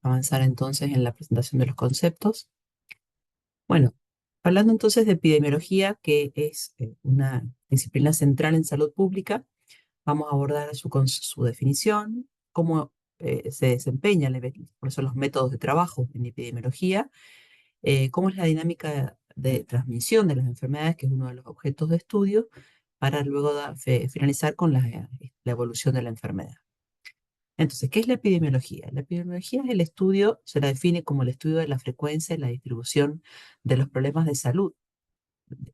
avanzar entonces en la presentación de los conceptos. Bueno, hablando entonces de epidemiología, que es una disciplina central en salud pública, vamos a abordar su definición, cómo se desempeña, por eso los métodos de trabajo en epidemiología, cómo es la dinámica de transmisión de las enfermedades, que es uno de los objetos de estudio, para luego finalizar con la evolución de la enfermedad. Entonces, ¿qué es la epidemiología? La epidemiología es el estudio, se la define como el estudio de la frecuencia y la distribución de los problemas de salud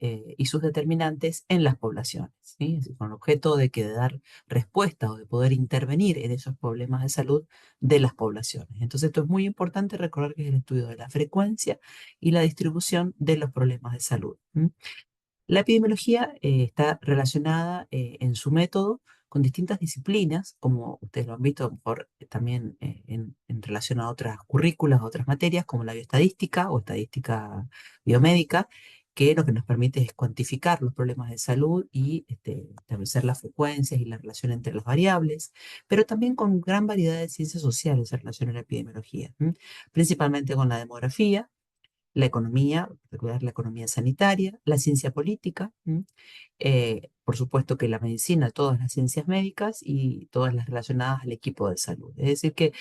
y sus determinantes en las poblaciones, ¿sí? Es decir, con el objeto de dar respuesta o de poder intervenir en esos problemas de salud de las poblaciones. Entonces, esto es muy importante recordar que es el estudio de la frecuencia y la distribución de los problemas de salud. La epidemiología está relacionada en su método con distintas disciplinas, como ustedes lo han visto a lo mejor también en relación a otras currículas, a otras materias, como la bioestadística o estadística biomédica, que lo que nos permite es cuantificar los problemas de salud y establecer las frecuencias y la relación entre las variables, pero también con gran variedad de ciencias sociales en relación a la epidemiología, principalmente con la demografía, la economía, recordar la economía sanitaria, la ciencia política, por supuesto que la medicina, todas las ciencias médicas y todas las relacionadas al equipo de salud. Es decir, que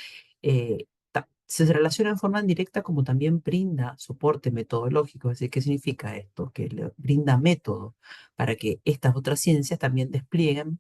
se relaciona en forma indirecta como también brinda soporte metodológico. Es decir, ¿qué significa esto? Que le brinda método para que estas otras ciencias también desplieguen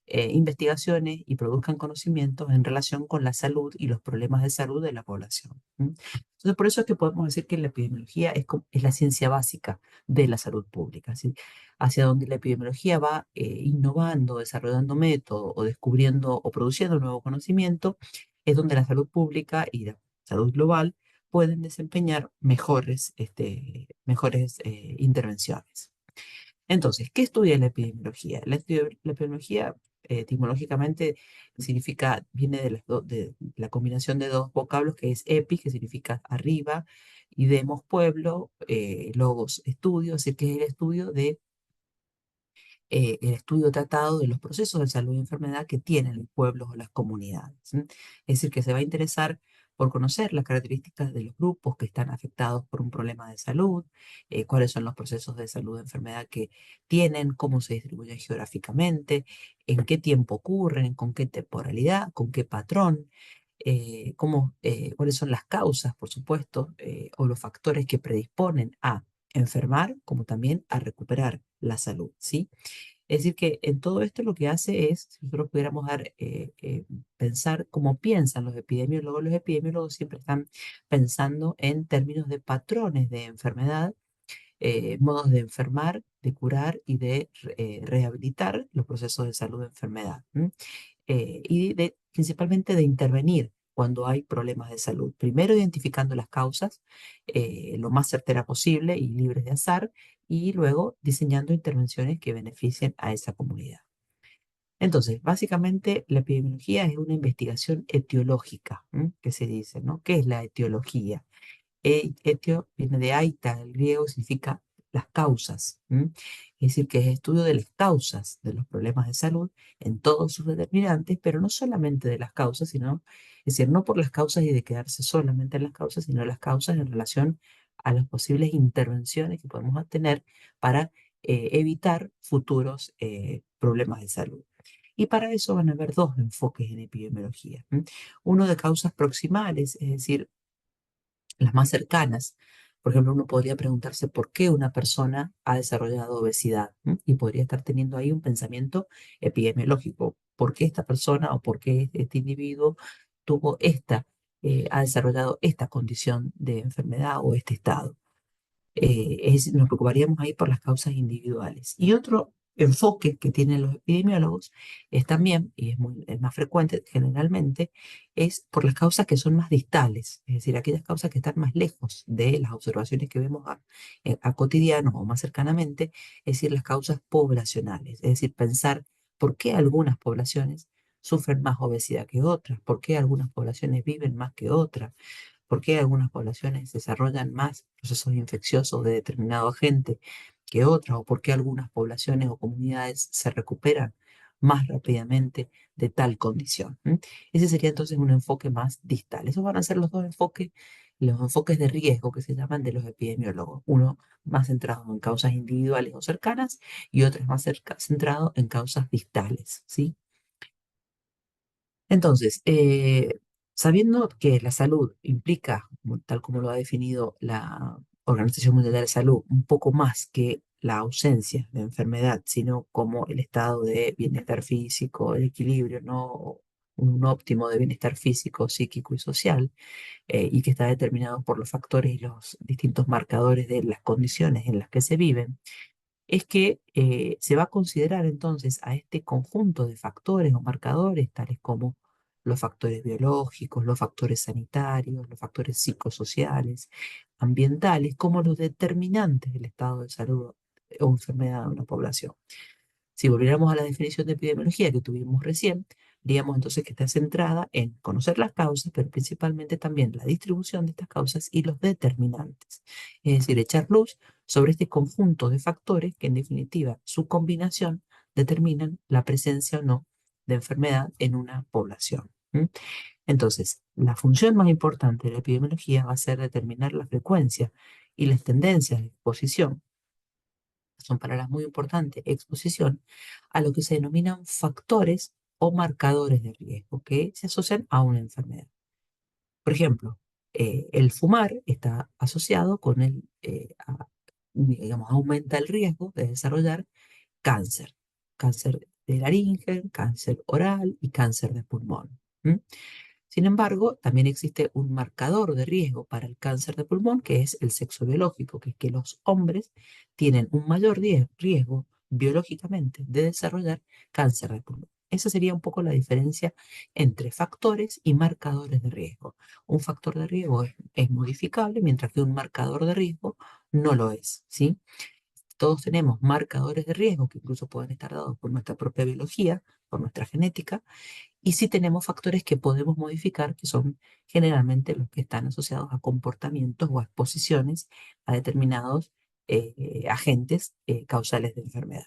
investigaciones y produzcan conocimientos en relación con la salud y los problemas de salud de la población. Entonces, por eso es que podemos decir que la epidemiología es la ciencia básica de la salud pública, ¿sí? Hacia donde la epidemiología va innovando, desarrollando métodos o descubriendo o produciendo nuevo conocimiento, es donde la salud pública y la salud global pueden desempeñar mejores intervenciones. Entonces, ¿qué estudia la epidemiología? La epidemiología, etimológicamente, viene de la combinación de dos vocablos que es epi, que significa arriba, y demos, pueblo, logos, estudio, es decir, que es el estudio tratado de los procesos de salud y enfermedad que tienen los pueblos o las comunidades. Es decir, que se va a interesar por conocer las características de los grupos que están afectados por un problema de salud, cuáles son los procesos de salud y enfermedad que tienen, cómo se distribuyen geográficamente, en qué tiempo ocurren, con qué temporalidad, con qué patrón. Cuáles son las causas, por supuesto, o los factores que predisponen a enfermar, como también a recuperar la salud, ¿sí? Es decir, que en todo esto lo que hace es, si nosotros pudiéramos pensar cómo piensan los epidemiólogos siempre están pensando en términos de patrones de enfermedad, modos de enfermar, de curar y de rehabilitar los procesos de salud de enfermedad. Principalmente de intervenir cuando hay problemas de salud. Primero identificando las causas lo más certera posible y libres de azar, y luego diseñando intervenciones que beneficien a esa comunidad. Entonces, básicamente la epidemiología es una investigación etiológica, que se dice, ¿no? ¿Qué es la etiología? Etio viene de aita, el griego significa las causas. Es decir, que es estudio de las causas de los problemas de salud en todos sus determinantes, pero no solamente de las causas, es decir, no por las causas y de quedarse solamente en las causas, sino las causas en relación a las posibles intervenciones que podemos tener para evitar futuros problemas de salud. Y para eso van a haber dos enfoques en epidemiología. Uno de causas proximales, es decir, las más cercanas. Por ejemplo, uno podría preguntarse por qué una persona ha desarrollado obesidad, y podría estar teniendo ahí un pensamiento epidemiológico. ¿Por qué esta persona o por qué este individuo ha desarrollado esta condición de enfermedad o este estado? Nos preocuparíamos ahí por las causas individuales. Y otro enfoque que tienen los epidemiólogos es también, y es más frecuente generalmente, es por las causas que son más distales, es decir, aquellas causas que están más lejos de las observaciones que vemos a cotidiano o más cercanamente, es decir, las causas poblacionales, es decir, pensar por qué algunas poblaciones sufren más obesidad que otras, por qué algunas poblaciones viven más que otras, por qué algunas poblaciones desarrollan más procesos infecciosos de determinado agente que otras, o por qué algunas poblaciones o comunidades se recuperan más rápidamente de tal condición. Ese sería entonces un enfoque más distal. Esos van a ser los enfoques de riesgo que se llaman de los epidemiólogos. Uno más centrado en causas individuales o cercanas y otro es más centrado en causas distales, ¿sí? Entonces, sabiendo que la salud implica, tal como lo ha definido la Organización Mundial de la Salud, un poco más que la ausencia de enfermedad, sino como el estado de bienestar físico, el equilibrio, ¿no? Un óptimo de bienestar físico, psíquico y social, y que está determinado por los factores y los distintos marcadores de las condiciones en las que se viven, es que se va a considerar entonces a este conjunto de factores o marcadores, tales como los factores biológicos, los factores sanitarios, los factores psicosociales, ambientales, como los determinantes del estado de salud o enfermedad de una población. Si volviéramos a la definición de epidemiología que tuvimos recién, diríamos entonces que está centrada en conocer las causas, pero principalmente también la distribución de estas causas y los determinantes. Es decir, echar luz sobre este conjunto de factores que en definitiva su combinación determinan la presencia o no de enfermedad en una población. Entonces, la función más importante de la epidemiología va a ser determinar la frecuencia y las tendencias de exposición, son palabras muy importantes, exposición, a lo que se denominan factores o marcadores de riesgo que se asocian a una enfermedad. Por ejemplo, el fumar está asociado con digamos, aumenta el riesgo de desarrollar cáncer, cáncer de laringe, cáncer oral y cáncer de pulmón. ¿M? Sin embargo, también existe un marcador de riesgo para el cáncer de pulmón, que es el sexo biológico, que es que los hombres tienen un mayor riesgo biológicamente de desarrollar cáncer de pulmón. Esa sería un poco la diferencia entre factores y marcadores de riesgo. Un factor de riesgo es modificable, mientras que un marcador de riesgo no lo es, ¿sí? Todos tenemos marcadores de riesgo que incluso pueden estar dados por nuestra propia biología, por nuestra genética, y sí tenemos factores que podemos modificar, que son generalmente los que están asociados a comportamientos o a exposiciones a determinados agentes causales de enfermedad.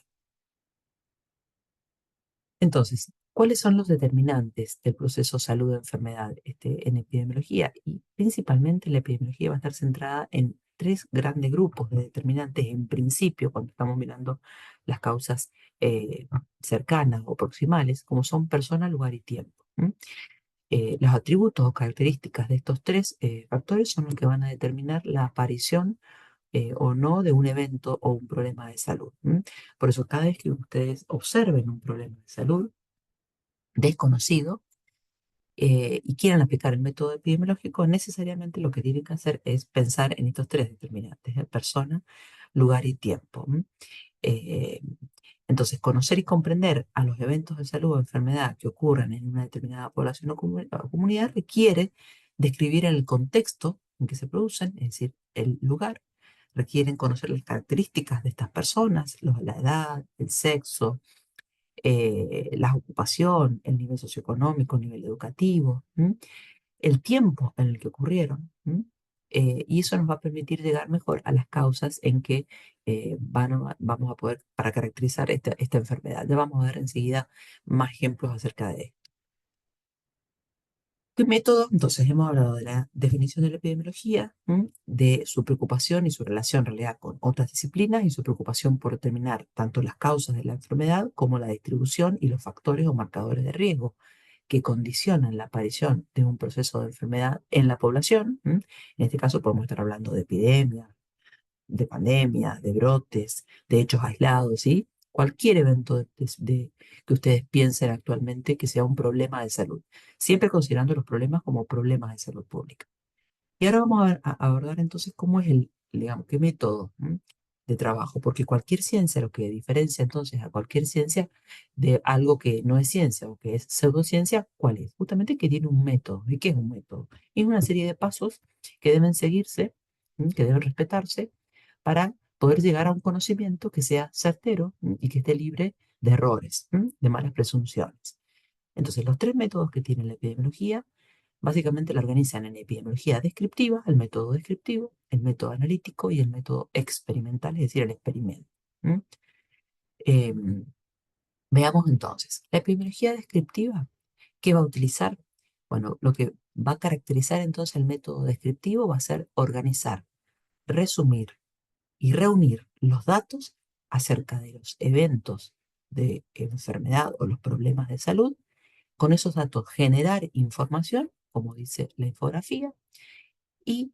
Entonces, ¿cuáles son los determinantes del proceso salud-enfermedad en epidemiología? Y principalmente la epidemiología va a estar centrada en tres grandes grupos de determinantes en principio, cuando estamos mirando las causas cercanas o proximales, como son persona, lugar y tiempo. Los atributos o características de estos tres factores son los que van a determinar la aparición o no de un evento o un problema de salud. Por eso, cada vez que ustedes observen un problema de salud desconocido y quieran aplicar el método epidemiológico, necesariamente lo que tienen que hacer es pensar en estos tres determinantes: persona, lugar y tiempo. Eh, entonces, conocer y comprender a los eventos de salud o enfermedad que ocurran en una determinada población o comunidad requiere describir el contexto en que se producen, es decir, el lugar. Requieren conocer las características de estas personas, la edad, el sexo, la ocupación, el nivel socioeconómico, el nivel educativo, el tiempo en el que ocurrieron. Y eso nos va a permitir llegar mejor a las causas en que vamos a poder para caracterizar esta enfermedad. Ya vamos a ver enseguida más ejemplos acerca de esto. ¿Qué método? Entonces hemos hablado de la definición de la epidemiología, de su preocupación y su relación en realidad con otras disciplinas y su preocupación por determinar tanto las causas de la enfermedad como la distribución y los factores o marcadores de riesgo que condicionan la aparición de un proceso de enfermedad en la población. En este caso podemos estar hablando de epidemias, de pandemias, de brotes, de hechos aislados, ¿sí? Cualquier evento que ustedes piensen actualmente que sea un problema de salud, siempre considerando los problemas como problemas de salud pública. Y ahora vamos a abordar entonces cómo es digamos, qué método de trabajo, porque cualquier ciencia, lo que diferencia entonces a cualquier ciencia de algo que no es ciencia o que es pseudociencia, ¿cuál es? Justamente que tiene un método. ¿Y qué es un método? Es una serie de pasos que deben seguirse, que deben respetarse para poder llegar a un conocimiento que sea certero y que esté libre de errores, de malas presunciones. Entonces, los tres métodos que tiene la epidemiología básicamente la organizan en epidemiología descriptiva, el método descriptivo, el método analítico y el método experimental, es decir, el experimento. ¿M? Em, Veamos entonces, la epidemiología descriptiva, ¿qué va a utilizar? Bueno, lo que va a caracterizar entonces el método descriptivo va a ser organizar, resumir y reunir los datos acerca de los eventos de enfermedad o los problemas de salud. Con esos datos generar información, como dice la infografía, y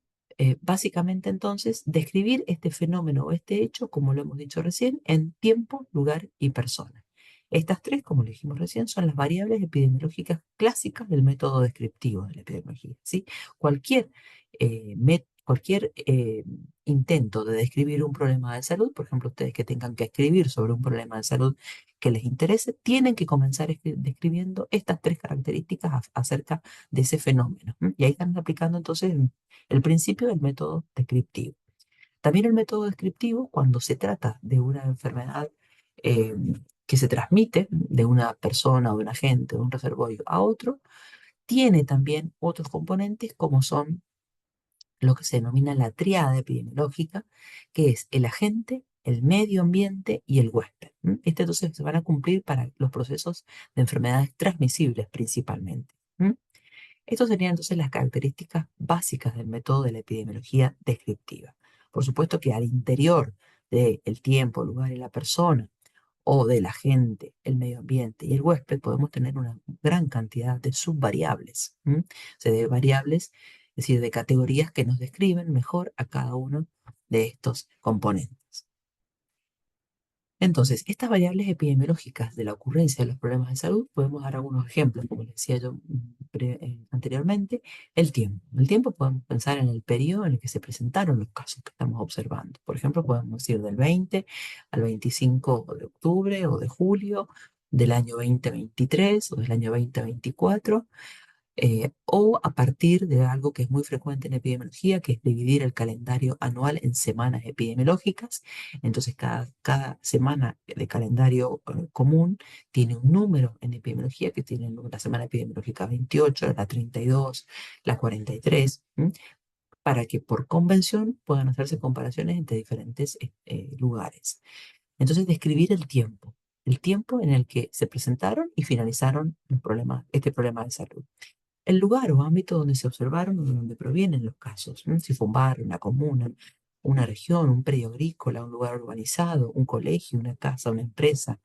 básicamente entonces describir este fenómeno o este hecho, como lo hemos dicho recién, en tiempo, lugar y persona. Estas tres, como lo dijimos recién, son las variables epidemiológicas clásicas del método descriptivo de la epidemiología, ¿sí? Cualquier intento de describir un problema de salud, por ejemplo, ustedes que tengan que escribir sobre un problema de salud que les interese, tienen que comenzar describiendo estas tres características acerca de ese fenómeno. Y ahí están aplicando entonces el principio del método descriptivo. También el método descriptivo, cuando se trata de una enfermedad eh, que se transmite de una persona o de un agente, de un reservorio a otro, tiene también otros componentes como son lo que se denomina la tríada epidemiológica, que es el agente, el medio ambiente y el huésped. Este entonces se van a cumplir para los procesos de enfermedades transmisibles principalmente. Estas serían entonces las características básicas del método de la epidemiología descriptiva. Por supuesto que al interior del tiempo, lugar y la persona, o de la gente, el medio ambiente y el huésped, podemos tener una gran cantidad de subvariables, o sea, de variables, es decir, de categorías que nos describen mejor a cada uno de estos componentes. Entonces, estas variables epidemiológicas de la ocurrencia de los problemas de salud, podemos dar algunos ejemplos, como les decía yo anteriormente, el tiempo. El tiempo podemos pensar en el periodo en el que se presentaron los casos que estamos observando. Por ejemplo, podemos ir del 20 al 25 de octubre o de julio del año 2023 o del año 2024, o a partir de algo que es muy frecuente en epidemiología, que es dividir el calendario anual en semanas epidemiológicas. Entonces, cada semana de calendario común tiene un número en epidemiología, que tiene la semana epidemiológica 28, la 32, la 43, para que por convención puedan hacerse comparaciones entre diferentes lugares. Entonces, describir el tiempo en el que se presentaron y finalizaron los problemas, este problema de salud. El lugar o ámbito donde se observaron o de donde provienen los casos, ¿no? Si fue un barrio, una comuna, una región, un predio agrícola, un lugar urbanizado, un colegio, una casa, una empresa,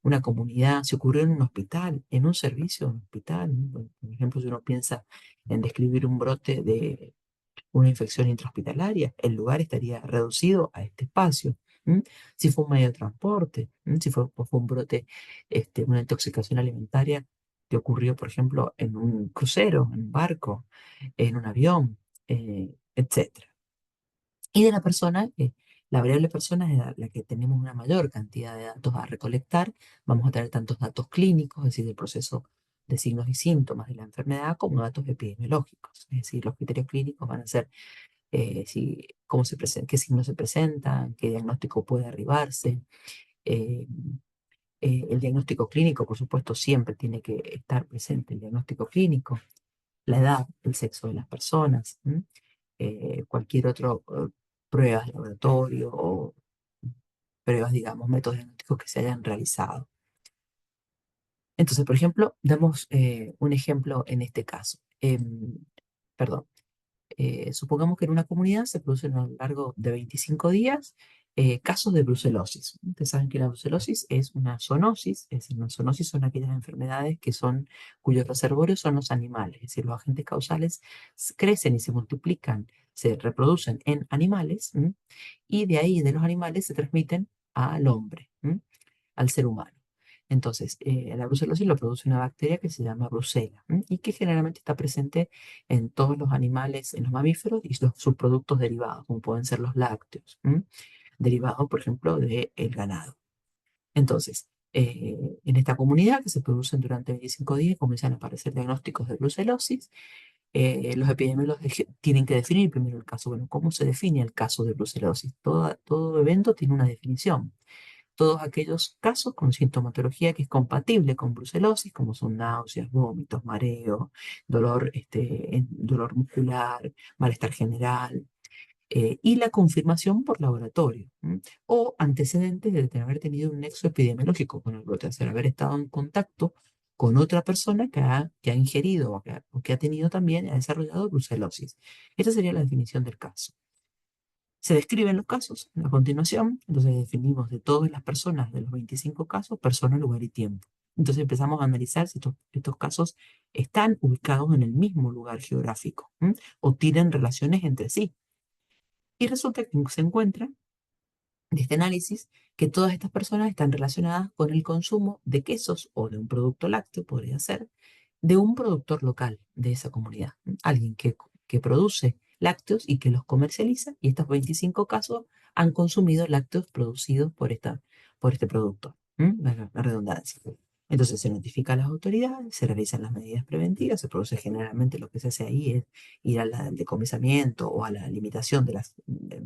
una comunidad, si ocurrió en un hospital, en un servicio de un hospital, ¿no? Por ejemplo, si uno piensa en describir un brote de una infección intrahospitalaria, el lugar estaría reducido a este espacio. Si fue un medio de transporte, si fue un brote, una intoxicación alimentaria que ocurrió, por ejemplo, en un crucero, en un barco, en un avión, etcétera. Y de la persona, la variable persona es la que tenemos una mayor cantidad de datos a recolectar. Vamos a tener tantos datos clínicos, es decir, del proceso de signos y síntomas de la enfermedad, como datos epidemiológicos. Es decir, los criterios clínicos van a ser cómo qué signos se presentan, qué diagnóstico puede arribarse. eh, el diagnóstico clínico, por supuesto, siempre tiene que estar presente el diagnóstico clínico, la edad, el sexo de las personas, cualquier otro pruebas de laboratorio o pruebas, digamos, métodos diagnósticos que se hayan realizado. Entonces, por ejemplo, damos un ejemplo en este caso. Perdón. Supongamos que en una comunidad se producen a lo largo de 25 días casos de brucelosis. Ustedes saben que la brucelosis es una zoonosis, es decir, una zoonosis son aquellas enfermedades cuyos reservorios son los animales, es decir, los agentes causales crecen y se multiplican, se reproducen en animales, y de ahí, de los animales, se transmiten al hombre, al ser humano. Entonces, la brucelosis lo produce una bacteria que se llama Brucella, y que generalmente está presente en todos los animales, en los mamíferos y los subproductos derivados, como pueden ser los lácteos, derivados, por ejemplo, del ganado. Entonces, en esta comunidad que se producen durante 25 días comienzan a aparecer diagnósticos de brucelosis. Los epidemiólogos tienen que definir primero el caso. Bueno, ¿cómo se define el caso de brucelosis? Todo evento tiene una definición. Todos aquellos casos con sintomatología que es compatible con brucelosis, como son náuseas, vómitos, mareo, dolor muscular, malestar general, y la confirmación por laboratorio, o antecedentes de haber tenido un nexo epidemiológico con el brote, es decir, haber estado en contacto con otra persona que ha ingerido o que ha tenido también, ha desarrollado brucelosis. Esta sería la definición del caso. Se describen los casos a continuación, entonces definimos de todas las personas, de los 25 casos, persona, lugar y tiempo. Entonces empezamos a analizar si estos casos están ubicados en el mismo lugar geográfico, o tienen relaciones entre sí. Y resulta que se encuentra de este análisis que todas estas personas están relacionadas con el consumo de quesos o de un producto lácteo, podría ser, de un productor local de esa comunidad, alguien que produce lácteos y que los comercializa, y estos 25 casos han consumido lácteos producidos por este productor. La redundancia. Entonces se notifica a las autoridades, se realizan las medidas preventivas, se produce generalmente lo que se hace ahí es ir al decomisamiento o a la limitación de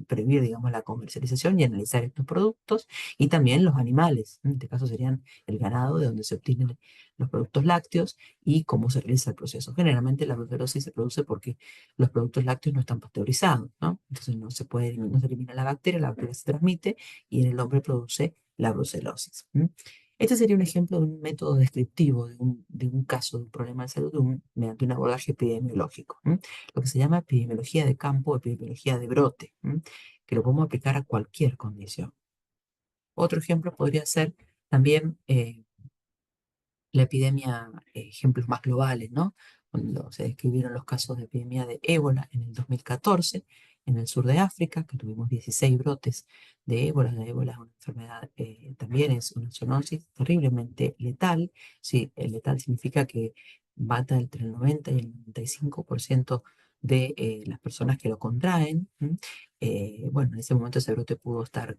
prohibir, digamos, la comercialización y analizar estos productos, y también los animales, en este caso serían el ganado de donde se obtienen los productos lácteos y cómo se realiza el proceso. Generalmente la brucelosis se produce porque los productos lácteos no están pasteurizados, ¿no? Entonces no se elimina la bacteria se transmite y en el hombre produce la brucelosis. Este sería un ejemplo de un método descriptivo de un caso, de un problema de salud, mediante un abordaje epidemiológico, lo que se llama epidemiología de campo o ejemplo de brote, que lo podemos aplicar a cualquier condición. Otro ejemplo podría ser también la epidemia, ejemplos más globales, ¿no? Cuando se describieron los casos de epidemia de ébola en el 2014 en el sur de África, que tuvimos 16 brotes de ébola. La ébola es una enfermedad, también es una zoonosis terriblemente letal. Sí, letal significa que mata entre el 90 y el 95% de las personas que lo contraen. Bueno, en ese momento ese brote pudo estar,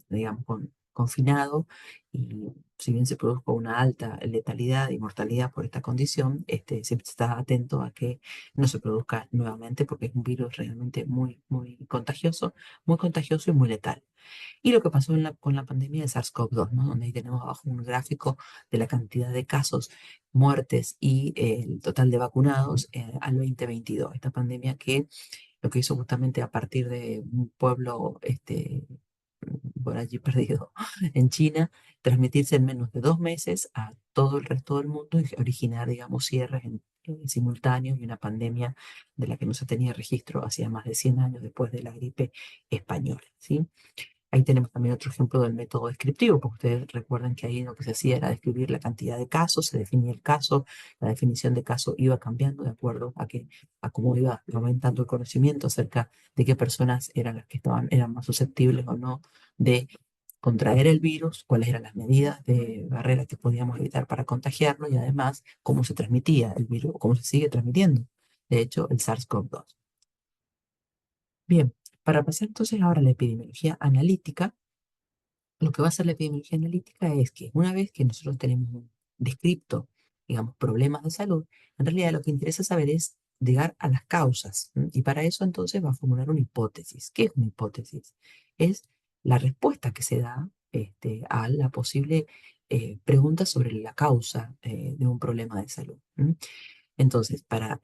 digamos, confinado, y si bien se produjo una alta letalidad y mortalidad por esta condición, siempre se está atento a que no se produzca nuevamente porque es un virus realmente muy contagioso y muy letal. Y lo que pasó con la pandemia de SARS-CoV-2, ¿no? Donde ahí tenemos abajo un gráfico de la cantidad de casos, muertes y el total de vacunados al 2022. Esta pandemia que lo que hizo justamente a partir de un pueblo por allí perdido en China, transmitirse en menos de 2 meses a todo el resto del mundo y originar, digamos, cierres simultáneos y una pandemia de la que no se tenía registro hacía más de 100 años después de la gripe española, ¿sí? Ahí tenemos también otro ejemplo del método descriptivo, porque ustedes recuerdan que ahí lo que se hacía era describir la cantidad de casos, se definía el caso, la definición de caso iba cambiando de acuerdo a cómo iba aumentando el conocimiento acerca de qué personas eran las que eran más susceptibles o no de contraer el virus, cuáles eran las medidas de barrera que podíamos evitar para contagiarlo, y además cómo se transmitía el virus o cómo se sigue transmitiendo. De hecho, el SARS-CoV-2. Bien, para pasar entonces ahora a la epidemiología analítica, lo que va a hacer la epidemiología analítica es que una vez que nosotros tenemos descripto, digamos, problemas de salud, en realidad lo que interesa saber es llegar a las causas. Y para eso entonces va a formular una hipótesis. ¿Qué es una hipótesis? Es la respuesta que se da a la posible pregunta sobre la causa de un problema de salud. Entonces, para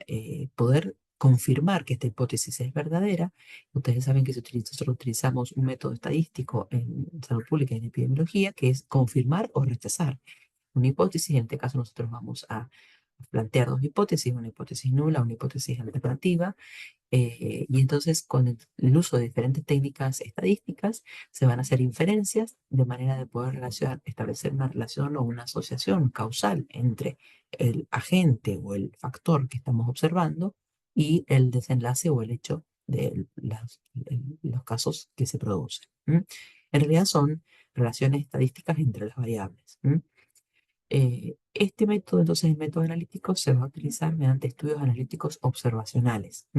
poder confirmar que esta hipótesis es verdadera, ustedes saben que nosotros utilizamos un método estadístico en salud pública y en epidemiología, que es confirmar o rechazar una hipótesis. En este caso nosotros vamos a plantear dos hipótesis, una hipótesis nula, una hipótesis alternativa, y entonces con el uso de diferentes técnicas estadísticas se van a hacer inferencias de manera de poder establecer una relación o una asociación causal entre el agente o el factor que estamos observando y el desenlace o el hecho de los casos que se producen. En realidad son relaciones estadísticas entre las variables. Este método, entonces, el método analítico se va a utilizar mediante estudios analíticos observacionales,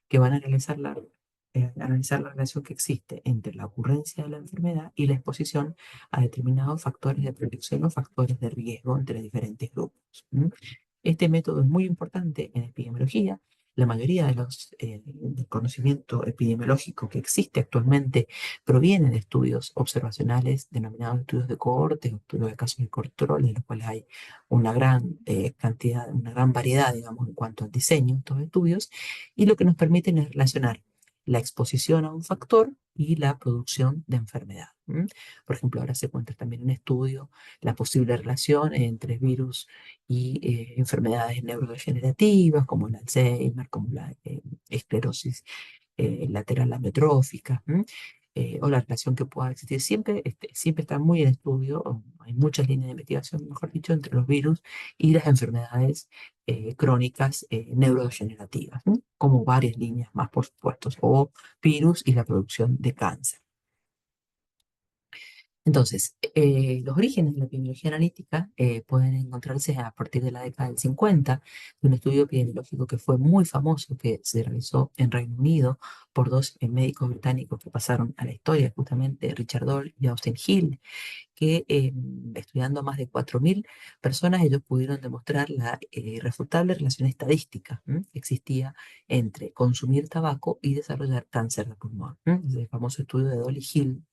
que van a analizar la relación que existe entre la ocurrencia de la enfermedad y la exposición a determinados factores de protección o factores de riesgo entre diferentes grupos. Este método es muy importante en epidemiología. La mayoría del conocimiento epidemiológico que existe actualmente proviene de estudios observacionales denominados estudios de cohortes o estudios de casos de control, de los cuales hay una gran una gran variedad, digamos, en cuanto al diseño de estos estudios, y lo que nos permiten es relacionar la exposición a un factor y la producción de enfermedad. Por ejemplo, ahora se encuentra también en estudio la posible relación entre virus y enfermedades neurodegenerativas como el Alzheimer, como la esclerosis lateral amiotrófica, o la relación que pueda existir. Siempre está muy en estudio, o hay muchas líneas de investigación, mejor dicho, entre los virus y las enfermedades crónicas neurodegenerativas, como varias líneas más, por supuesto, o virus y la producción de cáncer. Entonces, los orígenes de la epidemiología analítica pueden encontrarse a partir de la década del 50, de un estudio epidemiológico que fue muy famoso, que se realizó en Reino Unido por dos médicos británicos que pasaron a la historia, justamente Richard Doll y Austin Hill, que estudiando a más de 4.000 personas, ellos pudieron demostrar la irrefutable relación estadística que existía entre consumir tabaco y desarrollar cáncer de pulmón. Es el famoso estudio de Doll y Hill,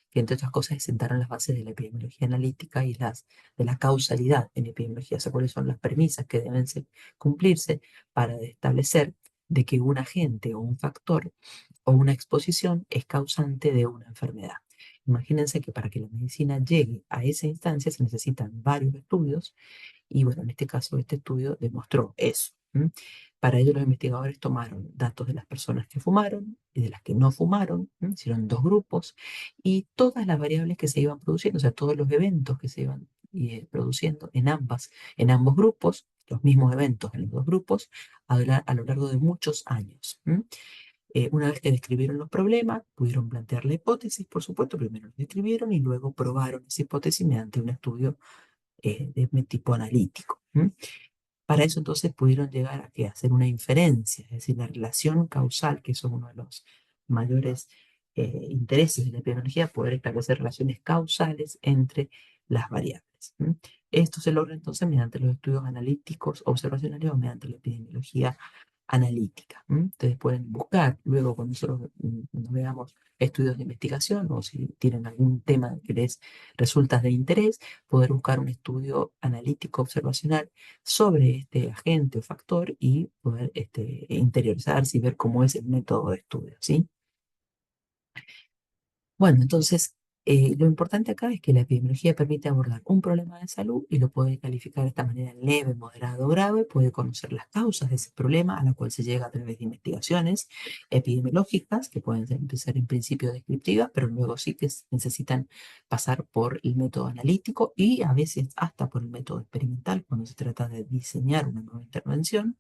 que entre otras cosas sentaron las bases de la epidemiología analítica y de la causalidad en epidemiología, o sea, cuáles son las premisas que deben cumplirse para establecer de que un agente o un factor o una exposición es causante de una enfermedad. Imagínense que para que la medicina llegue a esa instancia se necesitan varios estudios y bueno, en este caso este estudio demostró eso. Para ello los investigadores tomaron datos de las personas que fumaron y de las que no fumaron, hicieron dos grupos y todas las variables que se iban produciendo, o sea, todos los eventos que se iban produciendo en ambos grupos, los mismos eventos en los dos grupos, a lo largo de muchos años. Una vez que describieron los problemas, pudieron plantear la hipótesis, por supuesto, primero los describieron y luego probaron esa hipótesis mediante un estudio de tipo analítico. Para eso entonces pudieron llegar a hacer una inferencia, es decir, la relación causal, que eso es uno de los mayores intereses de la epidemiología, poder establecer relaciones causales entre las variables. Esto se logra entonces mediante los estudios analíticos observacionales o mediante la epidemiología analítica. Ustedes pueden buscar luego cuando nosotros cuando veamos estudios de investigación o si tienen algún tema que les resulta de interés, poder buscar un estudio analítico observacional sobre este agente o factor y poder interiorizarse y ver cómo es el método de estudio, ¿sí? Bueno, entonces, lo importante acá es que la epidemiología permite abordar un problema de salud y lo puede calificar de esta manera leve, moderado o grave, puede conocer las causas de ese problema a la cual se llega a través de investigaciones epidemiológicas que pueden empezar en principio descriptivas, pero luego sí que necesitan pasar por el método analítico y a veces hasta por el método experimental cuando se trata de diseñar una nueva intervención.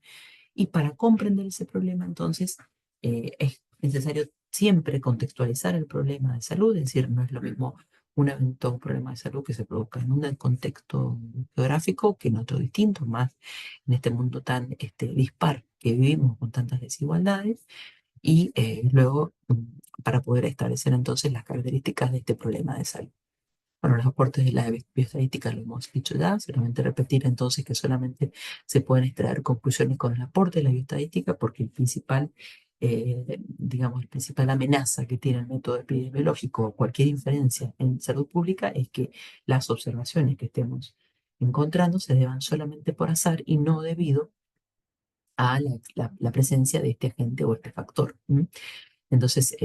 Y para comprender ese problema, entonces, es necesario siempre contextualizar el problema de salud, es decir, no es lo mismo un evento, un problema de salud que se produzca en un contexto geográfico que en otro distinto, más en este mundo tan dispar que vivimos con tantas desigualdades, y luego para poder establecer entonces las características de este problema de salud. Bueno, los aportes de la bioestadística lo hemos dicho ya, solamente repetir entonces que solamente se pueden extraer conclusiones con el aporte de la bioestadística porque digamos, el principal amenaza que tiene el método epidemiológico o cualquier inferencia en salud pública es que las observaciones que estemos encontrando se deban solamente por azar y no debido a la presencia de este agente o este factor. Entonces,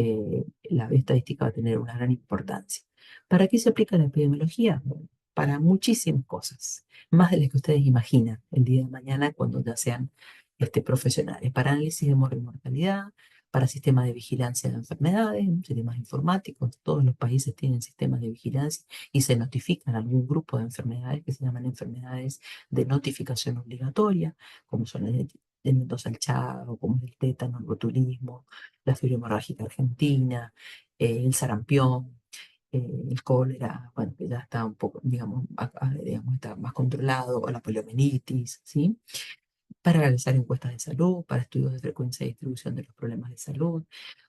la estadística va a tener una gran importancia. ¿Para qué se aplica la epidemiología? Bueno, para muchísimas cosas, más de las que ustedes imaginan el día de mañana cuando ya sean profesionales. Para análisis de mortalidad, para sistemas de vigilancia de enfermedades, sistemas informáticos. Todos los países tienen sistemas de vigilancia y se notifican algún grupo de enfermedades que se llaman enfermedades de notificación obligatoria, como son el Mendoza al Chago, como es el tétano, el botulismo, la fiebre hemorrágica argentina, el sarampión, el cólera, bueno, que ya está un poco, digamos, digamos, está más controlado, o la poliomielitis, ¿sí? Para realizar encuestas de salud, para estudios de frecuencia y distribución de los problemas de salud,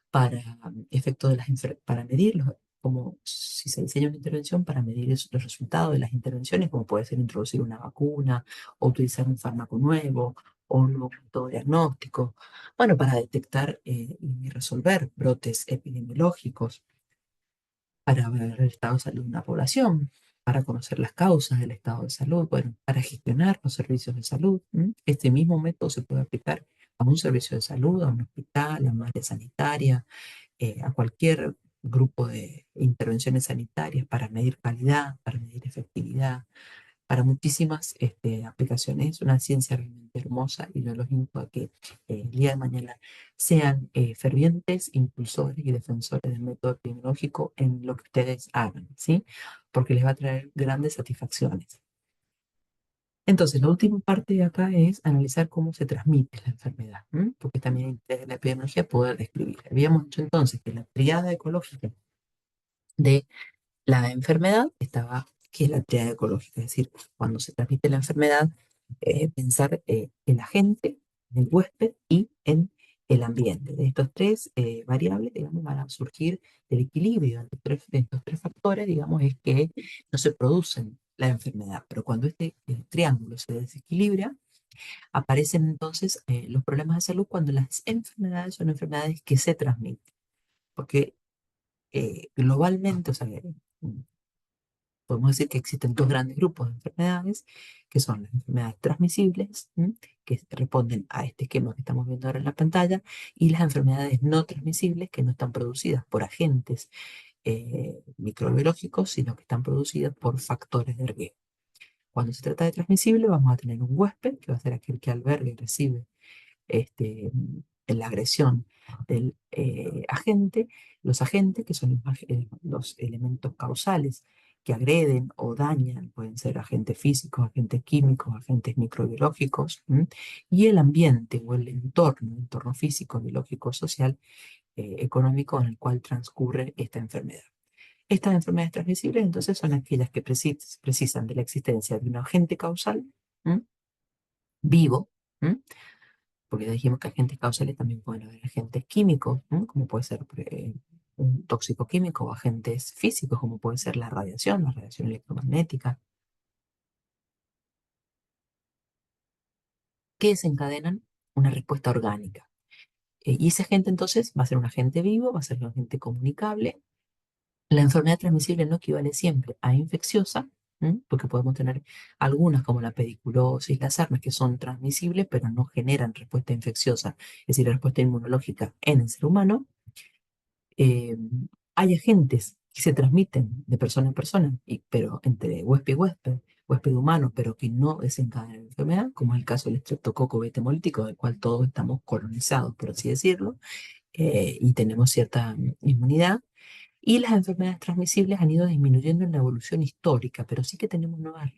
para efectos de para medirlos, como si se diseña una intervención, para medir los resultados de las intervenciones, como puede ser introducir una vacuna, o utilizar un fármaco nuevo, o un nuevo método diagnóstico, bueno, para detectar y resolver brotes epidemiológicos, para ver el estado de salud de una población, para conocer las causas del estado de salud, bueno, para gestionar los servicios de salud. Este mismo método se puede aplicar a un servicio de salud, a un hospital, a una área sanitaria, a cualquier grupo de intervenciones sanitarias para medir calidad, para medir efectividad, para muchísimas aplicaciones. Es una ciencia realmente hermosa y yo los invito a que el día de mañana sean fervientes impulsores y defensores del método epidemiológico en lo que ustedes hagan, ¿sí? Porque les va a traer grandes satisfacciones. Entonces, la última parte de acá es analizar cómo se transmite la enfermedad, ¿m? Porque también desde la epidemiología poder describir. Habíamos dicho entonces que la triada ecológica de la enfermedad estaba, que es la triada ecológica, es decir, cuando se transmite la enfermedad, pensar en la gente, en el huésped y en el ambiente. De estos tres variables, digamos, van a surgir el equilibrio de estos tres factores, digamos, es que no se producen la enfermedad. Pero cuando este triángulo se desequilibra, aparecen entonces los problemas de salud cuando las enfermedades son enfermedades que se transmiten. Porque globalmente, o sea, podemos decir que existen dos grandes grupos de enfermedades, que son las enfermedades transmisibles, ¿m? Que responden a este esquema que estamos viendo ahora en la pantalla, y las enfermedades no transmisibles, que no están producidas por agentes microbiológicos, sino que están producidas por factores de riesgo. Cuando se trata de transmisible, vamos a tener un huésped, que va a ser aquel que alberga y recibe este, la agresión del agente, los agentes, que son los elementos causales que agreden o dañan, pueden ser agentes físicos, agentes químicos, agentes microbiológicos, ¿m? Y el ambiente o el entorno físico, biológico, social, económico en el cual transcurre esta enfermedad. Estas enfermedades transmisibles entonces son aquellas que precisan de la existencia de un agente causal, ¿m? Vivo, ¿m? Porque ya dijimos que agentes causales también pueden haber agentes químicos, ¿no? Como puede ser un tóxico químico, o agentes físicos, como puede ser la radiación electromagnética, que desencadenan una respuesta orgánica. Y ese agente entonces va a ser un agente vivo, va a ser un agente comunicable. La enfermedad transmisible no equivale siempre a infecciosa, ¿m? Porque podemos tener algunas como la pediculosis, las sarnas, que son transmisibles, pero no generan respuesta infecciosa, es decir, respuesta inmunológica en el ser humano. eh, Hay agentes que se transmiten de persona en persona, pero entre huésped y huésped, huésped humano, pero que no desencadenan la enfermedad, como es el caso del estreptococo beta hemolítico, del cual todos estamos colonizados, por así decirlo, y tenemos cierta inmunidad. Y las enfermedades transmisibles han ido disminuyendo en la evolución histórica, pero sí que tenemos nuevas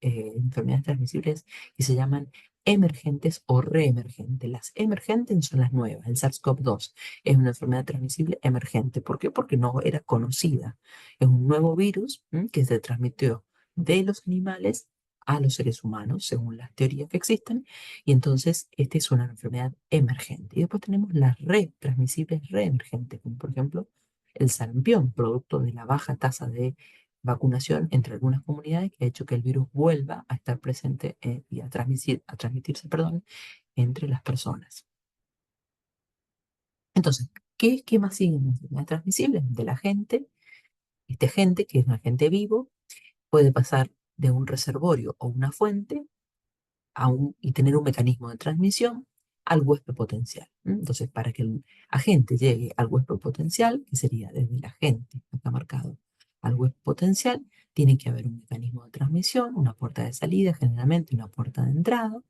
enfermedades transmisibles que se llaman emergentes o reemergentes. Las emergentes son las nuevas. El SARS-CoV-2 es una enfermedad transmisible emergente. ¿Por qué? Porque no era conocida. Es un nuevo virus que se transmitió de los animales a los seres humanos, según las teorías que existen, y entonces esta es una enfermedad emergente. Y después tenemos las retransmisibles reemergentes, como por ejemplo el sarampión, producto de la baja tasa de vacunación entre algunas comunidades que ha hecho que el virus vuelva a estar presente y a transmitirse, perdón, entre las personas. Entonces, ¿qué esquema siguen las enfermedades transmisibles? De la gente, este agente, que es un agente vivo, puede pasar de un reservorio o una fuente y tener un mecanismo de transmisión al huésped potencial. Entonces, para que el agente llegue al huésped potencial, que sería desde el agente, acá marcado, al huésped potencial, tiene que haber un mecanismo de transmisión, una puerta de salida, generalmente una puerta de entrada,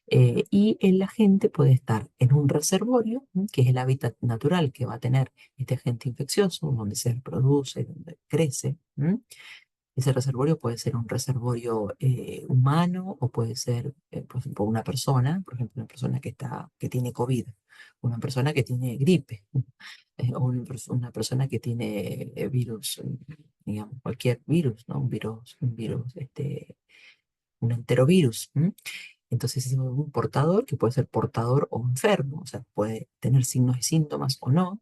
y el agente puede estar en un reservorio, que es el hábitat natural que va a tener este agente infeccioso, donde se reproduce, donde crece. Ese reservorio puede ser un reservorio humano o puede ser, por ejemplo, una persona, por ejemplo, una persona que tiene COVID, una persona que tiene gripe, o una persona que tiene virus, digamos, cualquier virus, ¿no? Un enterovirus. Entonces es un portador que puede ser portador o enfermo, o sea, puede tener signos y síntomas o no,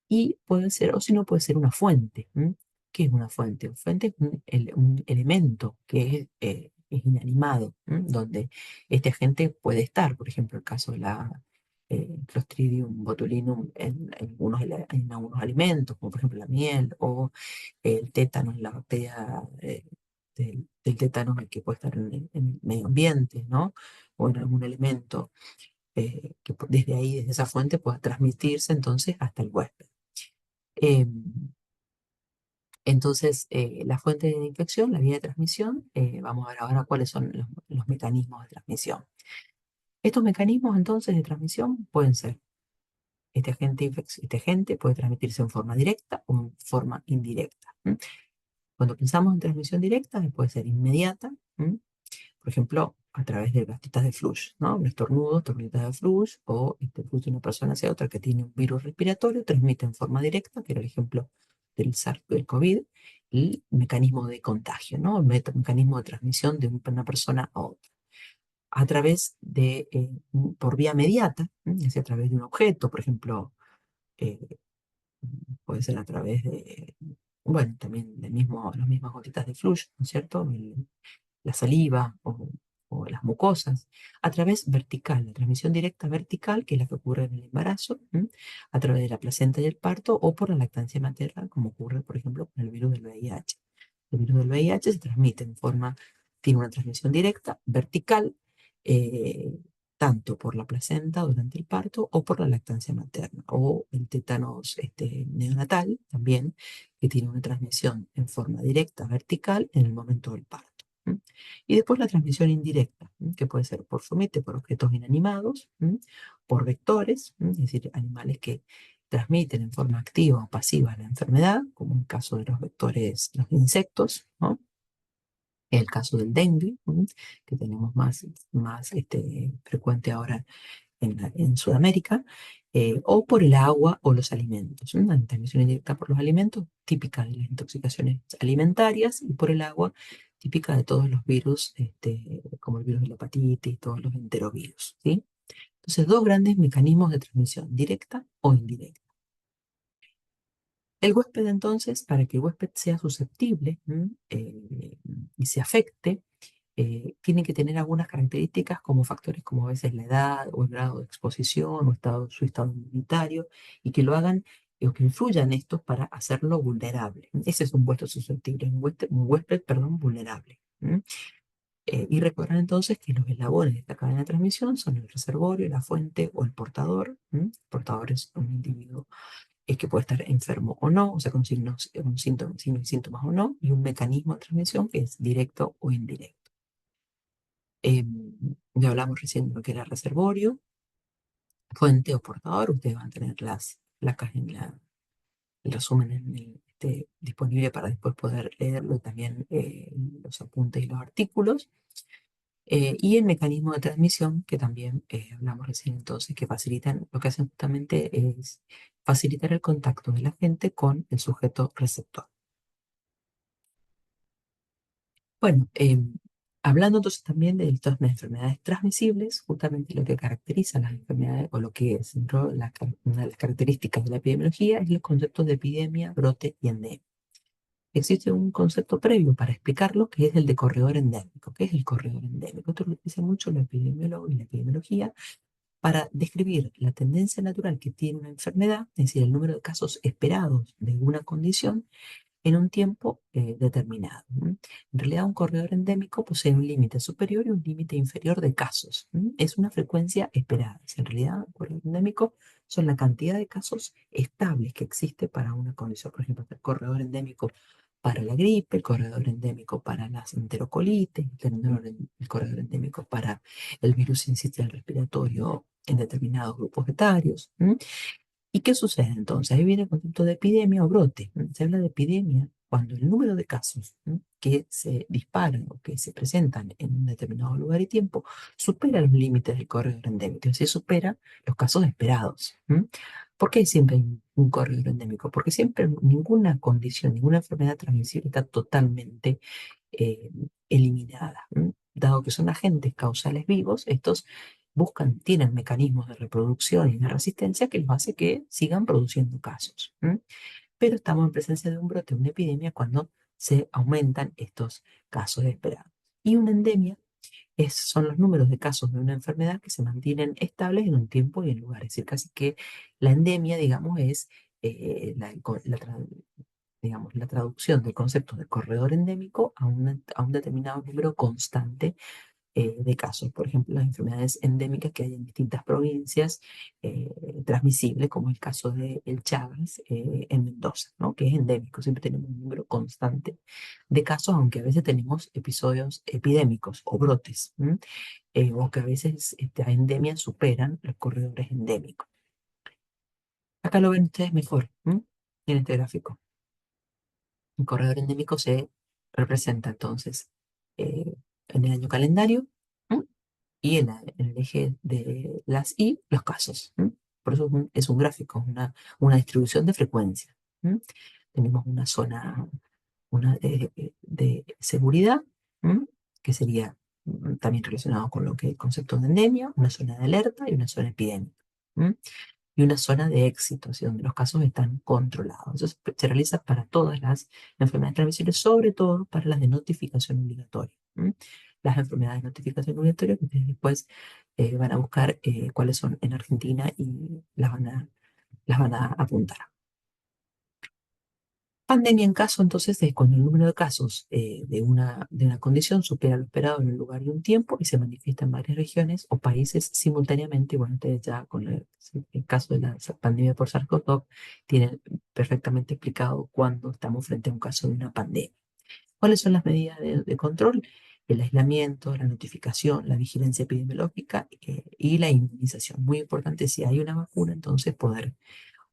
y puede ser, o si no, puede ser una fuente. ¿Qué es una fuente? Una fuente es un elemento que es inanimado, donde este agente puede estar. Por ejemplo, el caso de la Clostridium botulinum en algunos alimentos, como por ejemplo la miel, o el tétano, la bacteria del tétano que puede estar en el medio ambiente, ¿no? O en algún alimento. desde ahí, desde esa fuente, pueda transmitirse entonces hasta el huésped. Eh, entonces, la fuente de infección, la vía de transmisión, vamos a ver ahora cuáles son los mecanismos de transmisión. Estos mecanismos entonces de transmisión pueden ser, este agente puede transmitirse en forma directa o en forma indirecta. Cuando pensamos en transmisión directa, puede ser inmediata, por ejemplo, a través de gotitas de flush, ¿no? Un estornudo, tormentas de flush, o flush de una persona hacia otra que tiene un virus respiratorio, transmite en forma directa, que era el ejemplo del SARS, del COVID, el mecanismo de contagio, ¿no? El mecanismo de transmisión de una persona a otra. A través de, por vía mediata, es decir, a través de un objeto, por ejemplo, eh, puede ser a través de, bueno, también las mismas gotitas de flush, ¿no es cierto? La saliva o las mucosas, a través vertical, la transmisión directa vertical, que es la que ocurre en el embarazo, a través de la placenta y el parto, o por la lactancia materna, como ocurre, por ejemplo, con el virus del VIH. El virus del VIH se transmite en forma, tiene una transmisión directa, vertical, eh, tanto por la placenta durante el parto o por la lactancia materna, o el tétanos neonatal también, que tiene una transmisión en forma directa, vertical, en el momento del parto. ¿M? Y después la transmisión indirecta, que puede ser por fomite, por objetos inanimados, por vectores, es decir, animales que transmiten en forma activa o pasiva la enfermedad, como en el caso de los vectores, los insectos, ¿no? El caso del dengue, que tenemos más frecuente ahora en Sudamérica, o por el agua o los alimentos. Una transmisión indirecta por los alimentos, típica de las intoxicaciones alimentarias, y por el agua, típica de todos los virus, como el virus de la hepatitis, todos los enterovirus, ¿sí? Entonces, dos grandes mecanismos de transmisión, directa o indirecta. El huésped, entonces, para que el huésped sea susceptible y se afecte, tiene que tener algunas características como factores como a veces la edad o el grado de exposición o su estado inmunitario, y que lo hagan o que influyan estos para hacerlo vulnerable. Ese es un huésped susceptible, perdón, vulnerable. Y recordar entonces que los eslabones de esta cadena de transmisión son el reservorio, la fuente o el portador. El portador es un individuo que puede estar enfermo o no, o sea, con signos y síntomas o no, y un mecanismo de transmisión que es directo o indirecto. Ya hablamos recién de lo que era reservorio, fuente o portador. Ustedes van a tener las placas el resumen disponible para después poder leerlo, y también los apuntes y los artículos. Y el mecanismo de transmisión, que también hablamos recién entonces, que facilitan, lo que hacen justamente es facilitar el contacto de la gente con el sujeto receptor. Bueno, hablando entonces también de estas enfermedades transmisibles, justamente lo que caracteriza las enfermedades, o lo que es dentro de una de las características de la epidemiología, es el concepto de epidemia, brote y endemia. Existe un concepto previo para explicarlo, que es el de corredor endémico. ¿Qué es el corredor endémico? Esto lo utiliza mucho los epidemiólogos y la epidemiología para describir la tendencia natural que tiene una enfermedad, es decir, el número de casos esperados de una condición en un tiempo determinado. En realidad, un corredor endémico posee un límite superior y un límite inferior de casos. Es una frecuencia esperada. En realidad, un corredor endémico son la cantidad de casos estables que existe para una condición. Por ejemplo, el corredor endémico para la gripe, el corredor endémico para las enterocolitis, el corredor endémico para el virus sincitial respiratorio en determinados grupos etarios. ¿Y qué sucede entonces? Ahí viene el concepto de epidemia o brote. Se habla de epidemia cuando el número de casos que se disparan o que se presentan en un determinado lugar y tiempo supera los límites del corredor endémico, es decir, supera los casos esperados. ¿Por qué siempre hay un corredor endémico? Porque siempre ninguna condición, ninguna enfermedad transmisible está totalmente eh, eliminada. Dado que son agentes causales vivos, estos tienen mecanismos de reproducción y de resistencia que los hace que sigan produciendo casos. Pero estamos en presencia de un brote, una epidemia, cuando se aumentan estos casos esperados. Y una endemia son los números de casos de una enfermedad que se mantienen estables en un tiempo y en lugar. Es decir, casi que la endemia, digamos, es digamos, la traducción del concepto de corredor endémico a un determinado número constante de casos. Por ejemplo, las enfermedades endémicas que hay en distintas provincias, transmisibles, como el caso de el Chagas en Mendoza, ¿no? Que es endémico. Siempre tenemos un número constante de casos, aunque a veces tenemos episodios epidémicos o brotes, o que a veces las endemias superan los corredores endémicos. Acá lo ven ustedes mejor, en este gráfico. El corredor endémico se representa entonces eh, en el año calendario, ¿m? Y en el eje de las Y, los casos. Por eso es un gráfico, una distribución de frecuencia. Tenemos una zona de seguridad, que sería también relacionado con lo que es el concepto de endemia, una zona de alerta y una zona epidémica. Y una zona de éxito, así donde los casos están controlados. Eso se realiza para todas las enfermedades transmisibles, sobre todo para las de notificación obligatoria. Las enfermedades de notificación obligatoria, que ustedes después van a buscar cuáles son en Argentina y las van a apuntar. Pandemia en caso, entonces, es cuando el número de casos de una condición supera lo esperado en un lugar y un tiempo y se manifiesta en varias regiones o países simultáneamente. Y bueno, ustedes ya con el caso de la pandemia por SARS-CoV tienen perfectamente explicado cuándo estamos frente a un caso de una pandemia. ¿Cuáles son las medidas de control? El aislamiento, la notificación, la vigilancia epidemiológica y la inmunización. Muy importante, si hay una vacuna, entonces poder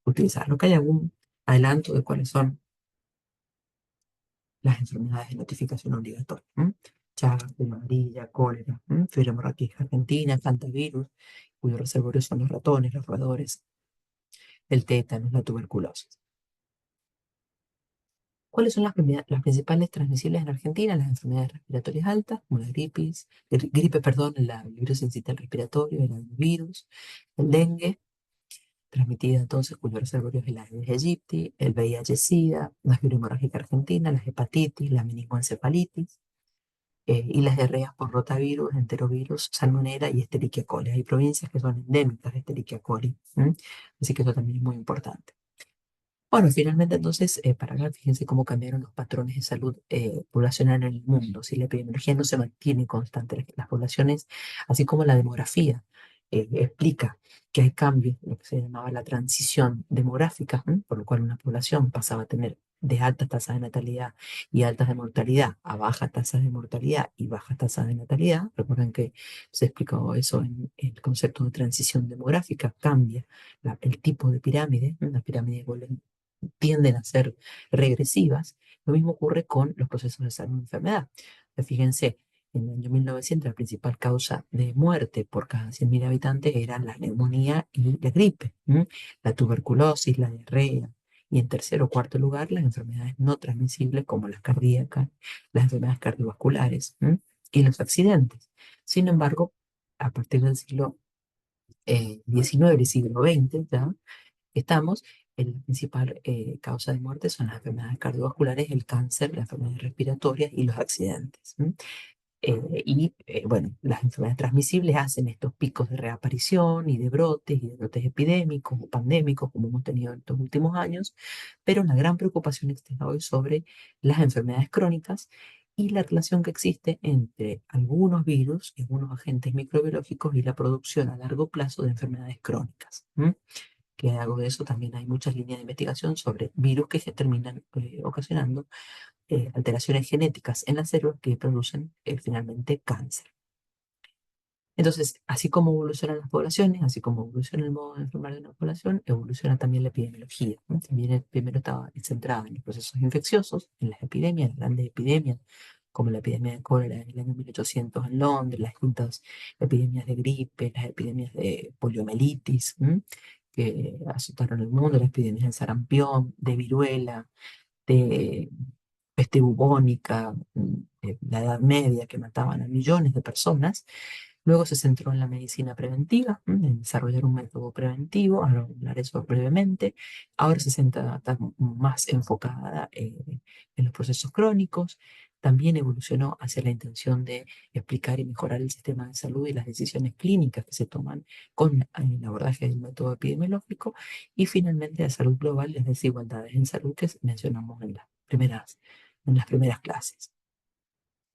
utilizarlo. Que hay algún adelanto de cuáles son las enfermedades de notificación obligatoria. Chagas, fiebre amarilla, cólera, fiebre hemorrágica argentina, hantavirus, cuyos reservorios son los ratones, los roedores, el tétanos, la tuberculosis. ¿Cuáles son las principales transmisibles en Argentina? Las enfermedades respiratorias altas, como la gripe, perdón, el virus sincitial respiratorio, el adenovirus, el dengue, transmitida entonces cuyo reservorio es el Aedes aegypti, el VIH-Sida, la fiebre hemorrágica argentina, las hepatitis, la meningoencefalitis, y las diarreas por rotavirus, enterovirus, salmonella y Escherichia coli. Hay provincias que son endémicas de Escherichia coli, así que eso también es muy importante. Bueno, finalmente entonces, para acá, fíjense cómo cambiaron los patrones de salud poblacional en el mundo. Si la epidemiología no se mantiene constante, las poblaciones, así como la demografía, explica que hay cambios, lo que se llamaba la transición demográfica, por lo cual una población pasaba a tener de altas tasas de natalidad y altas de mortalidad a bajas tasas de mortalidad y bajas tasas de natalidad. Recuerden que se explicó eso en el concepto de transición demográfica, cambia el tipo de pirámide, ¿no? Las pirámides tienden a ser regresivas. Lo mismo ocurre con los procesos de salud y enfermedad. Fíjense, en el año 1900 la principal causa de muerte por cada 100.000 habitantes era la neumonía y la gripe, la tuberculosis, la diarrea. Y en tercer o cuarto lugar, las enfermedades no transmisibles como las cardíacas, las enfermedades cardiovasculares, y los accidentes. Sin embargo, a partir del siglo XIX y siglo XX, ya estamos, la principal causa de muerte son las enfermedades cardiovasculares, el cáncer, las enfermedades respiratorias y los accidentes. Bueno, las enfermedades transmisibles hacen estos picos de reaparición y de brotes epidémicos o pandémicos, como hemos tenido en estos últimos años, pero la gran preocupación está hoy sobre las enfermedades crónicas y la relación que existe entre algunos virus y algunos agentes microbiológicos y la producción a largo plazo de enfermedades crónicas. Que algo de eso también hay muchas líneas de investigación sobre virus que se terminan ocasionando alteraciones genéticas en las células que producen finalmente cáncer. Entonces, así como evolucionan las poblaciones, así como evoluciona el modo de enfermar de una población, evoluciona también la epidemiología, ¿no? También primero estaba centrada en los procesos infecciosos, en las epidemias, las grandes epidemias, como la epidemia de cólera en el año 1800 en Londres, las distintas epidemias de gripe, las epidemias de poliomielitis, que azotaron el mundo, las epidemias de sarampión, de viruela, de peste bubónica, de la Edad Media, que mataban a millones de personas. Luego se centró en la medicina preventiva, en desarrollar un método preventivo, ahora voy a hablar eso brevemente. Ahora se centra está más enfocada en los procesos crónicos. También evolucionó hacia la intención de explicar y mejorar el sistema de salud y las decisiones clínicas que se toman con el abordaje del método epidemiológico. Y finalmente la salud global y las desigualdades en salud que mencionamos en las primeras clases.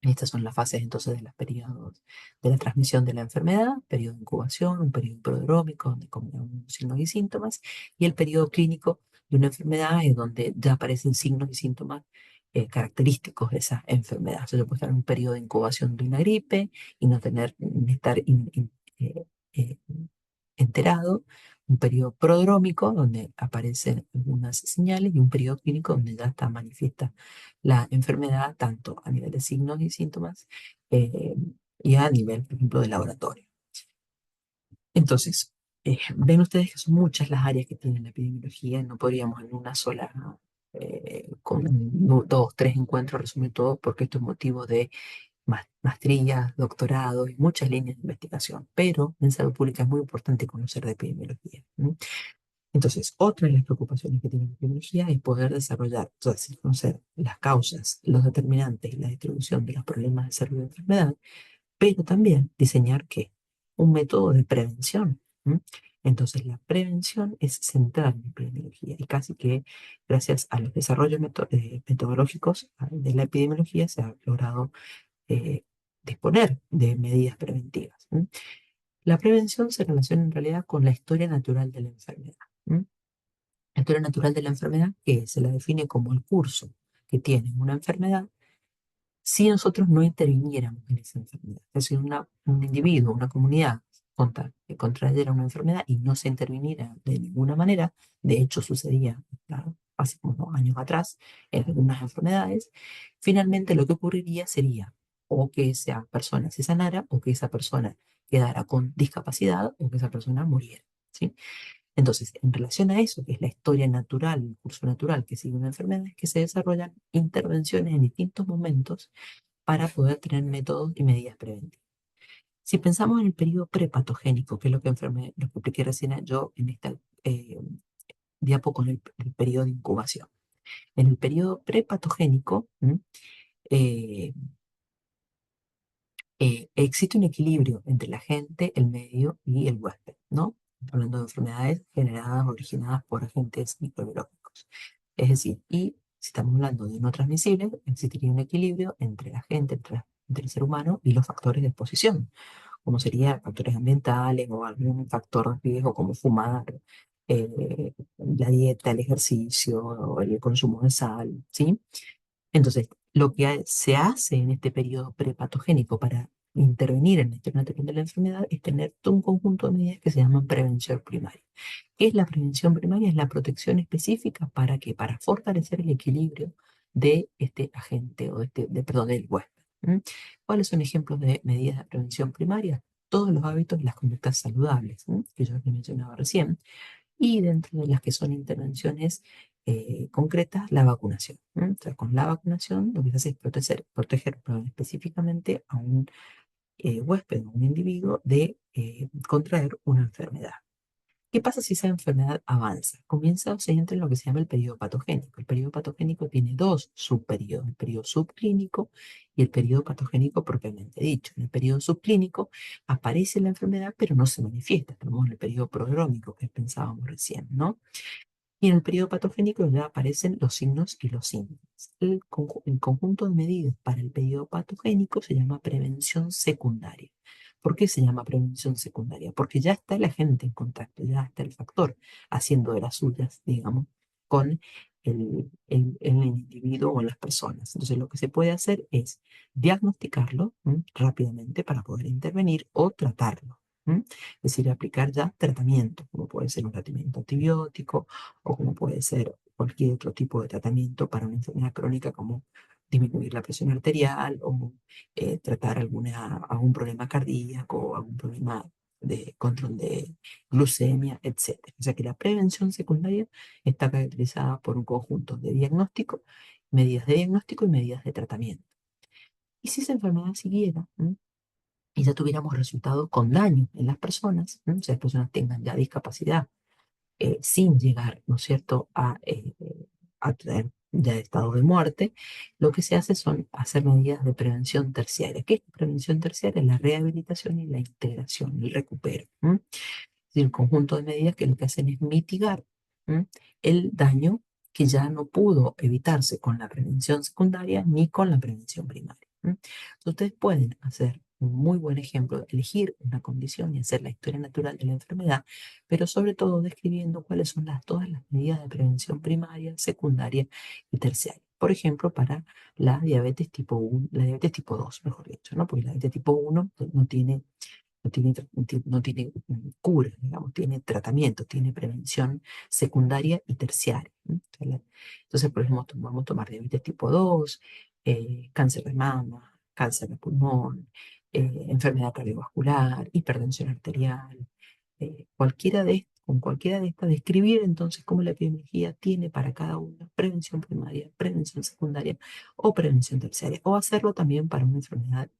Estas son las fases entonces de los periodos de la transmisión de la enfermedad: periodo de incubación, un periodo prodrómico donde combinamos signos y síntomas, y el periodo clínico de una enfermedad es donde ya aparecen signos y síntomas característicos de esa enfermedad. Entonces, puede estar en un periodo de incubación de una gripe y no tener, ni estar eh, eh, enterado, un periodo prodrómico donde aparecen algunas señales y un periodo clínico donde ya está manifiesta la enfermedad, tanto a nivel de signos y síntomas eh, y a nivel, por ejemplo, de laboratorio. Entonces, ven ustedes que son muchas las áreas que tiene la epidemiología, no podríamos en una sola, con dos, tres encuentros resumir todo, porque esto es motivo de maestrías, doctorados y muchas líneas de investigación, pero en salud pública es muy importante conocer de epidemiología. ¿M? Entonces, otra de las preocupaciones que tiene la epidemiología es poder desarrollar, o sea, conocer las causas, los determinantes y la distribución de los problemas de salud y enfermedad, pero también diseñar ¿qué? Un método de prevención. ¿M? Entonces, la prevención es central en la epidemiología y casi que gracias a los desarrollos metodológicos de la epidemiología se ha logrado eh, disponer de medidas preventivas. ¿M? La prevención se relaciona en realidad con la historia natural de la enfermedad. ¿M? La historia natural de la enfermedad, que se la define como el curso que tiene una enfermedad si nosotros no interviniéramos en esa enfermedad. Es decir, un individuo, una comunidad que contrayera una enfermedad y no se interviniera de ninguna manera, de hecho sucedía hace unos años atrás en algunas enfermedades, finalmente lo que ocurriría sería o que esa persona se sanara o que esa persona quedara con discapacidad o que esa persona muriera. ¿Sí? Entonces, en relación a eso, que es la historia natural, el curso natural que sigue una enfermedad, es que se desarrollan intervenciones en distintos momentos para poder tener métodos y medidas preventivas. Si pensamos en el periodo prepatogénico, que es lo que, lo que expliqué recién yo en esta eh, diapo con el periodo de incubación. En el periodo prepatogénico, eh, existe un equilibrio entre la gente, el medio y el huésped, ¿no? Hablando de enfermedades generadas, originadas por agentes microbiológicos. Es decir, y si estamos hablando de no transmisibles, existiría un equilibrio entre la gente, entre el ser humano y los factores de exposición, como serían factores ambientales o algún factor de riesgo como fumar, la dieta, el ejercicio, o el consumo de sal, ¿sí? Entonces, lo que se hace en este periodo prepatogénico para intervenir en la historia natural de la enfermedad es tener todo un conjunto de medidas que se llaman prevención primaria. ¿Qué es la prevención primaria? Es la protección específica para que para fortalecer el equilibrio de este agente o perdón, del huésped. ¿M? ¿Cuáles son ejemplos de medidas de prevención primaria? Todos los hábitos y las conductas saludables, que yo les mencionaba recién, y dentro de las que son intervenciones concretas, la vacunación. O sea, con la vacunación lo que se hace es proteger perdón, específicamente a un huésped o un individuo de contraer una enfermedad. ¿Qué pasa si esa enfermedad avanza? Comienza o se entra en lo que se llama el periodo patogénico. El periodo patogénico tiene dos subperiodos, el periodo subclínico y el periodo patogénico propiamente dicho. En el periodo subclínico aparece la enfermedad, pero no se manifiesta. Estamos en el periodo prodrómico que pensábamos recién, ¿no? Y en el periodo patogénico ya aparecen los signos y los síntomas. El conjunto de medidas para el periodo patogénico se llama prevención secundaria. ¿Por qué se llama prevención secundaria? Porque ya está el agente en contacto, ya está el factor haciendo de las suyas, digamos, con el individuo o las personas. Entonces, lo que se puede hacer es diagnosticarlo rápidamente para poder intervenir o tratarlo. Es decir, aplicar ya tratamiento, como puede ser un tratamiento antibiótico o como puede ser cualquier otro tipo de tratamiento para una enfermedad crónica como disminuir la presión arterial o tratar algún problema cardíaco o algún problema de control de glucemia, etcétera. O sea que la prevención secundaria está caracterizada por un conjunto de diagnóstico, medidas de diagnóstico y medidas de tratamiento. Y si esa enfermedad siguiera, y ya tuviéramos resultados con daño en las personas, o sea, las personas tengan ya discapacidad sin llegar, ¿no es cierto?, a tener ya estado de muerte, lo que se hace son hacer medidas de prevención terciaria. ¿Qué es la prevención terciaria? La rehabilitación y la integración, el recupero. Es decir, un conjunto de medidas que lo que hacen es mitigar el daño que ya no pudo evitarse con la prevención secundaria ni con la prevención primaria. ¿M? Entonces, ustedes pueden hacer un muy buen ejemplo, elegir una condición y hacer la historia natural de la enfermedad, pero sobre todo describiendo cuáles son todas las medidas de prevención primaria, secundaria y terciaria. Por ejemplo, para la diabetes tipo 1, la diabetes tipo 2, mejor dicho, ¿no? Porque la diabetes tipo 1 no tiene cura, digamos, tiene tratamiento, tiene prevención secundaria y terciaria. ¿No? Entonces, por ejemplo, vamos a tomar diabetes tipo 2, cáncer de mama, cáncer de pulmón, enfermedad cardiovascular, hipertensión arterial, con cualquiera de estas, describir entonces cómo la epidemiología tiene para cada una prevención primaria, prevención secundaria o prevención terciaria, o hacerlo también para una enfermedad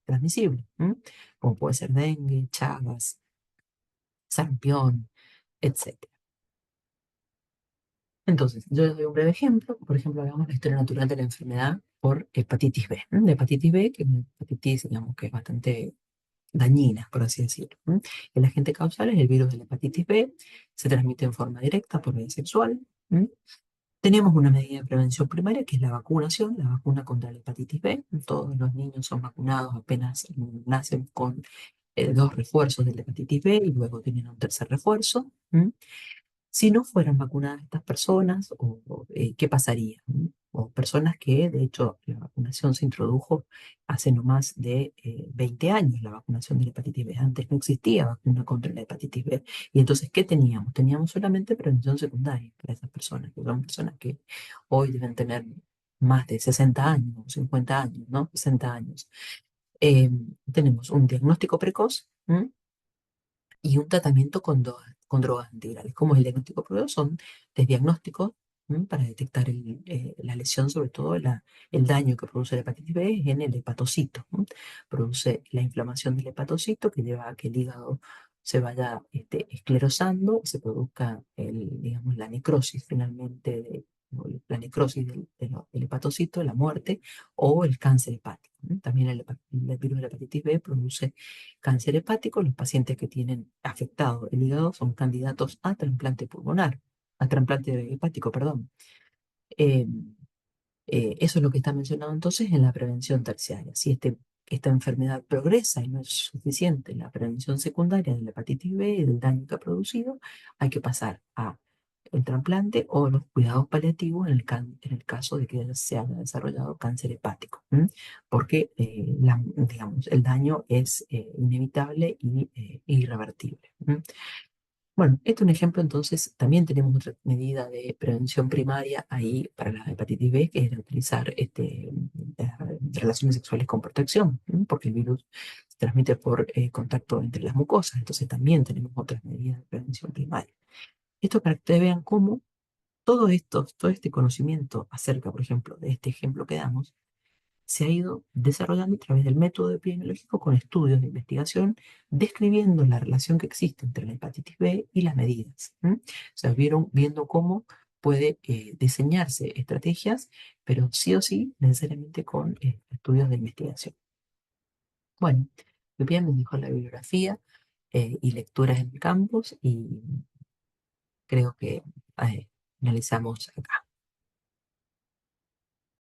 transmisible, ¿m? Como puede ser dengue, Chagas, sarampión, etcétera. Entonces, yo les doy un breve ejemplo. Por ejemplo, hagamos la historia natural de la enfermedad por hepatitis B. ¿M? La hepatitis B, que es una hepatitis, digamos, que es bastante dañina, por así decirlo. ¿M? El agente causal es el virus de la hepatitis B, se transmite en forma directa por vía sexual. ¿M? Tenemos una medida de prevención primaria que es la vacunación, la vacuna contra la hepatitis B. Todos los niños son vacunados apenas nacen con dos refuerzos de la hepatitis B y luego tienen un tercer refuerzo. ¿M? Si no fueran vacunadas estas personas, ¿qué pasaría? ¿No? O personas que, de hecho, la vacunación se introdujo hace no más de 20 años, la vacunación de la hepatitis B. Antes no existía vacuna contra la hepatitis B. Y entonces, ¿qué teníamos? Teníamos solamente prevención secundaria para esas personas, que son personas que hoy deben tener más de 60 años, 50 años, ¿no? 60 años. Eh, Tenemos un diagnóstico precoz. ¿M? Y un tratamiento con drogas antivirales. ¿Cómo es el diagnóstico precoz? Son test diagnósticos, para detectar la lesión, sobre todo el daño que produce la hepatitis B en el hepatocito. Produce la inflamación del hepatocito que lleva a que el hígado se vaya esclerosando, se produzca digamos, la necrosis finalmente, o la necrosis del hepatocito, la muerte o el cáncer hepático. También el virus de la hepatitis B produce cáncer hepático. Los pacientes que tienen afectado el hígado son candidatos a trasplante pulmonar, a trasplante hepático, perdón. Eh, Eso es lo que está mencionado entonces en la prevención terciaria. Si esta enfermedad progresa y no es suficiente la prevención secundaria de la hepatitis B y del daño que ha producido, hay que pasar a el trasplante o los cuidados paliativos en el caso de que se haya desarrollado cáncer hepático, ¿m? Porque digamos, el daño es inevitable y irrevertible. ¿M? Bueno, este es un ejemplo, entonces también tenemos otra medida de prevención primaria ahí para la hepatitis B, que es utilizar relaciones sexuales con protección, ¿m? Porque el virus se transmite por contacto entre las mucosas, entonces también tenemos otras medidas de prevención primaria. Esto para que ustedes vean cómo todo este conocimiento acerca, por ejemplo, de este ejemplo que damos, se ha ido desarrollando a través del método epidemiológico con estudios de investigación describiendo la relación que existe entre la hepatitis B y las medidas. O sea, viendo cómo puede diseñarse estrategias, pero sí o sí necesariamente con estudios de investigación. Bueno, muy bien, me dijo la bibliografía y lecturas en el campus y creo que finalizamos acá.